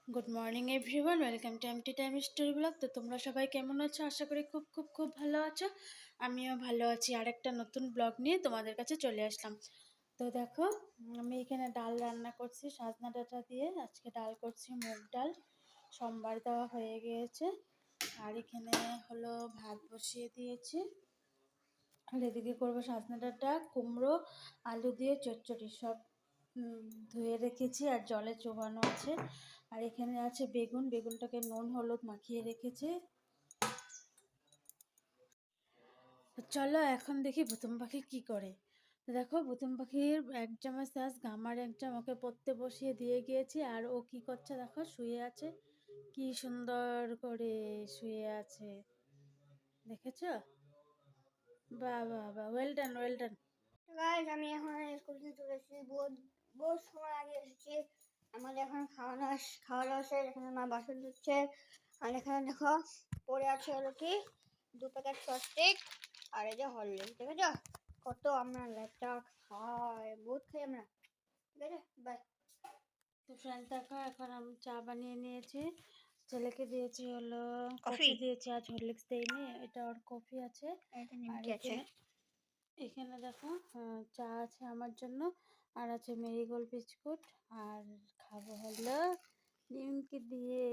Good morning everyone, welcome to empty time story blog. তো তোমরা সবাই কেমন আছো? আশা করি খুব খুব খুব ভালো আছো। আমিও ভালো আছি। আর একটা নতুন ব্লগ নিয়ে তোমাদের কাছে চলে আসলাম। তো দেখো, আমি এখানে ডাল রান্না করছি সজনা ডাঁটা দিয়ে। আজকে ডাল করছি মুগ ডাল, সোমবার দেওয়া হয়ে গিয়েছে। আর এখানে হলো ভাত বসিয়ে দিয়েছি। আর এদিকে করবো সজনা ডাঁটা, কুমড়ো, আলু দিয়ে চচ্চড়ি। সব ধুয়ে রেখেছি আর জলে চোবানো আছে। আর এখানে আছে বেগুন, বেগুনটাকে নুন হলুদ মাখিয়ে রেখেছি। চলো এখন দেখি ভুতুম পাখি কি করে। তো দেখো, ভুতুম পাখির এক জামা সাজ গামার এক জামাকে পরতে বসিয়ে দিয়ে গিয়েছি। আর ও কি করছে দেখো, শুয়ে আছে। কি সুন্দর করে শুয়ে আছে, দেখেছো? বাহ বাহ বাহ, well done well done. Guys আমি এখন স্কুল থেকে চলে এসেছি। বহুত সময় আগে এসেছি। আমাদের এখন খাওয়া দাওয়া শেষ। এখানে মা বাসন ধুচ্ছে। আর এখানে দেখো পড়ে আছে হলো কি 2 প্যাকেট সস্টিক আর এই যে হরলিক্স। ঠিক আছে, কত আমরা লেপটা খাই, বহুত খাই আমরা। ঠিক আছে, বাই। তো ফ্রেন্ড দেখো, এখন আমি চা বানিয়ে নিয়েছি। ছেলেকে দিয়েছি হলো কফি, কফি দিয়েছি, আজ হরলিক্স দেইনি, এটা ওর কফি আছে। এটা আর নিমকি আছে। এখানে এখানে দেখো, চা আছে আমার জন্য, আর আছে মেরিগোল্ড বিস্কুট। আর খাবো হলো নিমকি দিয়ে।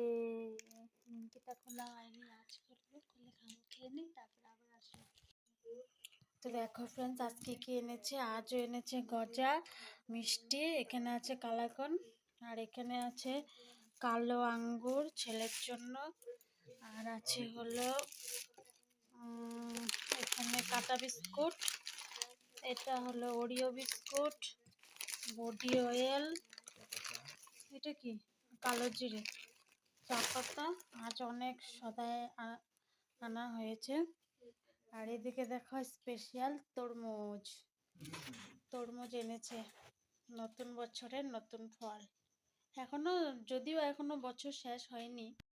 নিমকিটা খোলা হয়নি, আজ করবো, খুলে খাবো, খেয়ে নিই তারপরে আবার আসবো। তো দেখো ফ্রেন্ডস, আজকে কি এনেছে? আজও এনেছে গজা, মিষ্টি, এখানে আছে কালাকন, আর এখানে আছে কালো আঙ্গুর ছেলের জন্য। আর আছে হলো এখানে কাটা বিস্কুট, এটা হলো ওরিও বিস্কুট, বডি অয়েল, এটা কি কালো জিরে, চা পাতা। আজ অনেক সদায় আনা হয়েছে। আর এদিকে দেখো স্পেশাল তরমুজ, তরমুজ এনেছে, নতুন বছরের নতুন ফল। এখনো, যদিও এখনো বছর শেষ হয়নি,